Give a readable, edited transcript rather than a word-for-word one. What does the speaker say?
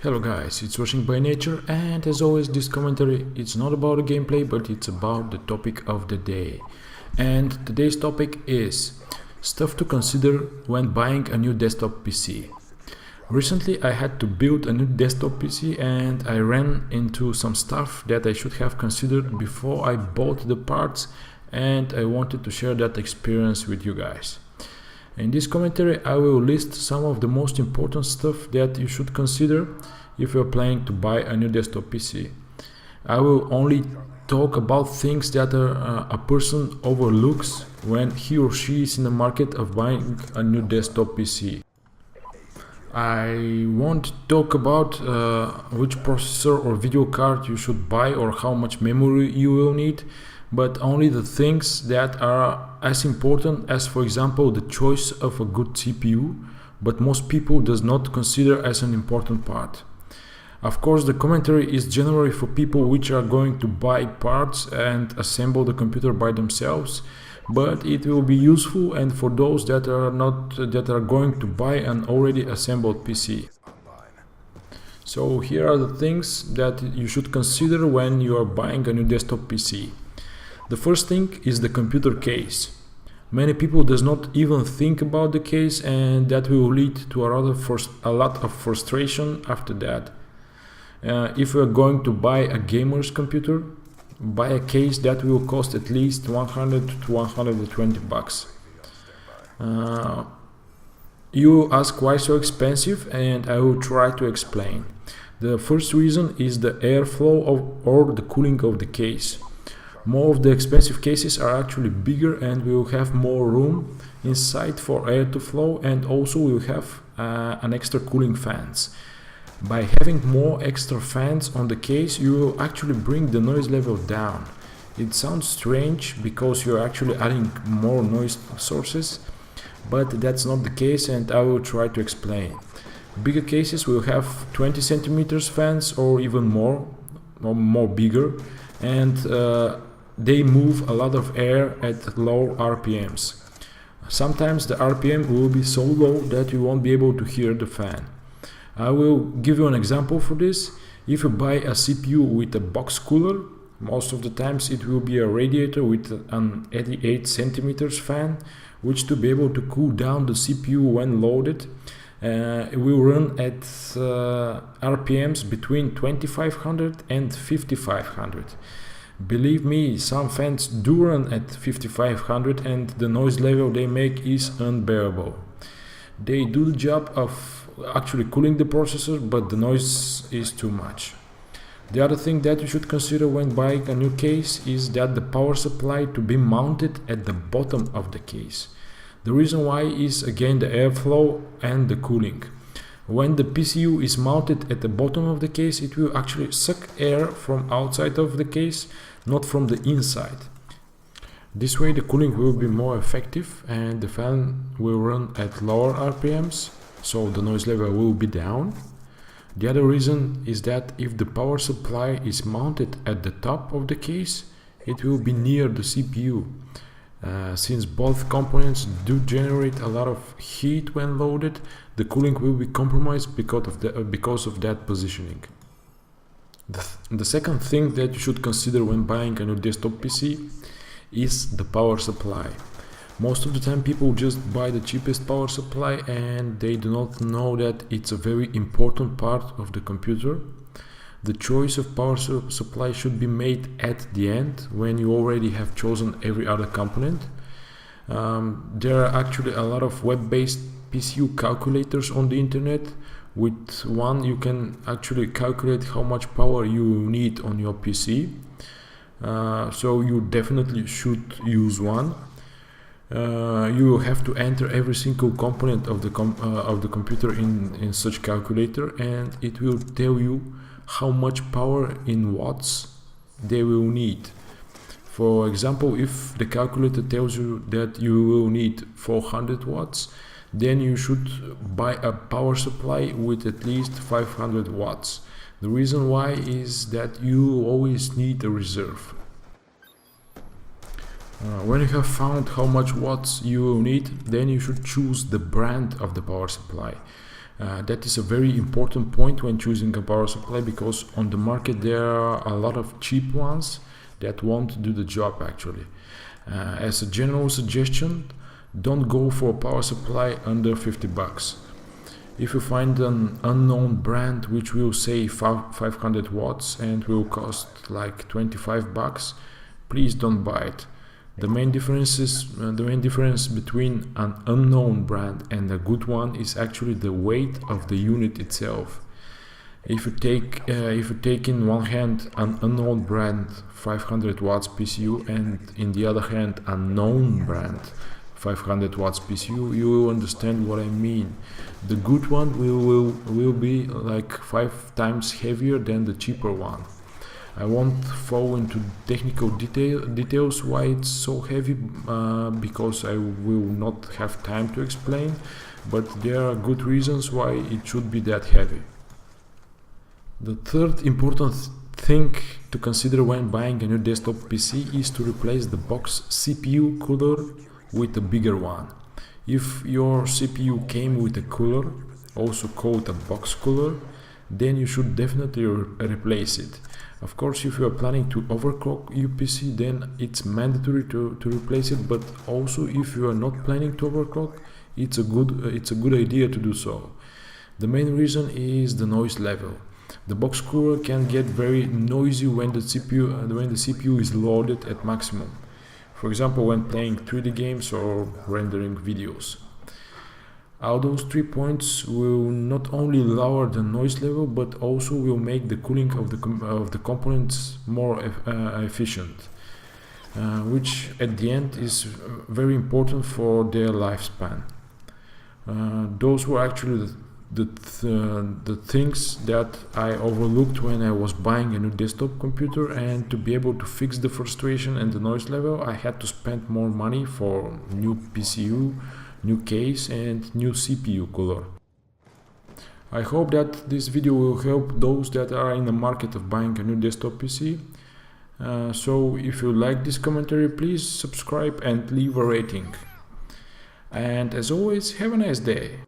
Hello guys, it's Rushing by Nature, and as always this commentary it's not about a gameplay but it's about the topic of the day. And today's topic is stuff to consider when buying a new desktop PC. Recently I had to build a new desktop PC and I ran into some stuff that I should have considered before I bought the parts, and I wanted to share that experience with you guys. In this commentary I will list some of the most important stuff that you should consider if you're planning to buy a new desktop PC. I will only talk about things that a person overlooks when he or she is in the market of buying a new desktop PC. I won't talk about which processor or video card you should buy or how much memory you will need, but only the things that are as important as, for example, the choice of a good CPU, but most people does not consider as an important part. Of course, the commentary is generally for people which are going to buy parts and assemble the computer by themselves, but it will be useful and for those that are going to buy an already assembled PC. So here are the things that you should consider when you are buying a new desktop PC. The first thing is the computer case. Many people does not even think about the case, and that will lead to a lot of frustration after that. If you are going to buy a gamer's computer, buy a case that will cost at least 100 to 120 bucks. You ask why so expensive, and I will try to explain. The first reason is the airflow or the cooling of the case. More of the expensive cases are actually bigger and will have more room inside for air to flow, and also will have an extra cooling fans. By having more extra fans on the case, you will actually bring the noise level down. It sounds strange because you're actually adding more noise sources, but that's not the case, and I will try to explain. Bigger cases will have 20 centimeters fans or even more bigger, and they move a lot of air at low RPMs. Sometimes the RPM will be so low that you won't be able to hear the fan. I will give you an example for this. If you buy a CPU with a box cooler, most of the times it will be a radiator with an 88 centimeters fan, which to be able to cool down the CPU when loaded, it will run at RPMs between 2500 and 5500. Believe me, some fans do run at 5500 and the noise level they make is unbearable. They do the job of actually cooling the processor, but the noise is too much. The other thing that you should consider when buying a new case is that the power supply to be mounted at the bottom of the case. The reason why is again the airflow and the cooling. When the PCU is mounted at the bottom of the case, it will actually suck air from outside of the case, not from the inside. This way the cooling will be more effective and the fan will run at lower RPMs, so the noise level will be down. The other reason is that if the power supply is mounted at the top of the case, it will be near the CPU. Since both components do generate a lot of heat when loaded, the cooling will be compromised because of that positioning. The second thing that you should consider when buying a new desktop PC is the power supply. Most of the time people just buy the cheapest power supply and they do not know that it's a very important part of the computer. The choice of power supply should be made at the end when you already have chosen every other component. There are actually a lot of web-based PCU calculators on the internet. With one you can actually calculate how much power you need on your PC. So you definitely should use one. You will have to enter every single component of the computer in such calculator, and it will tell you how much power in watts they will need. For example, if the calculator tells you that you will need 400 watts, then you should buy a power supply with at least 500 watts. The reason why is that you always need a reserve. When you have found how much watts you will need, then you should choose the brand of the power supply. That is a very important point when choosing a power supply, because on the market there are a lot of cheap ones that won't do the job actually. As a general suggestion, don't go for a power supply under 50 bucks. If you find an unknown brand which will say 500 watts and will cost like 25 bucks, please don't buy it. The main difference between an unknown brand and a good one is actually the weight of the unit itself. If you take in one hand an unknown brand 500 watts PCU and in the other hand a known brand 500 watts PCU, you will understand what I mean. The good one will be like 5 times heavier than the cheaper one. I won't fall into technical details why it's so heavy, because I will not have time to explain, but there are good reasons why it should be that heavy. The third important thing to consider when buying a new desktop PC is to replace the box CPU cooler with a bigger one. If your CPU came with a cooler, also called a box cooler, then you should definitely replace it. Of course, if you are planning to overclock your PC, then it's mandatory to replace it, but also if you are not planning to overclock, it's a good idea to do so. The main reason is the noise level. The box cooler can get very noisy when the CPU is loaded at maximum. For example, when playing 3D games or rendering videos. All those 3 points will not only lower the noise level, but also will make the cooling of the components more efficient, which at the end is very important for their lifespan. Those were actually the things that I overlooked when I was buying a new desktop computer, and to be able to fix the frustration and the noise level, I had to spend more money for new PCU, new case and new CPU cooler. I hope that this video will help those that are in the market of buying a new desktop PC. So if you like this commentary, please subscribe and leave a rating. And as always, have a nice day.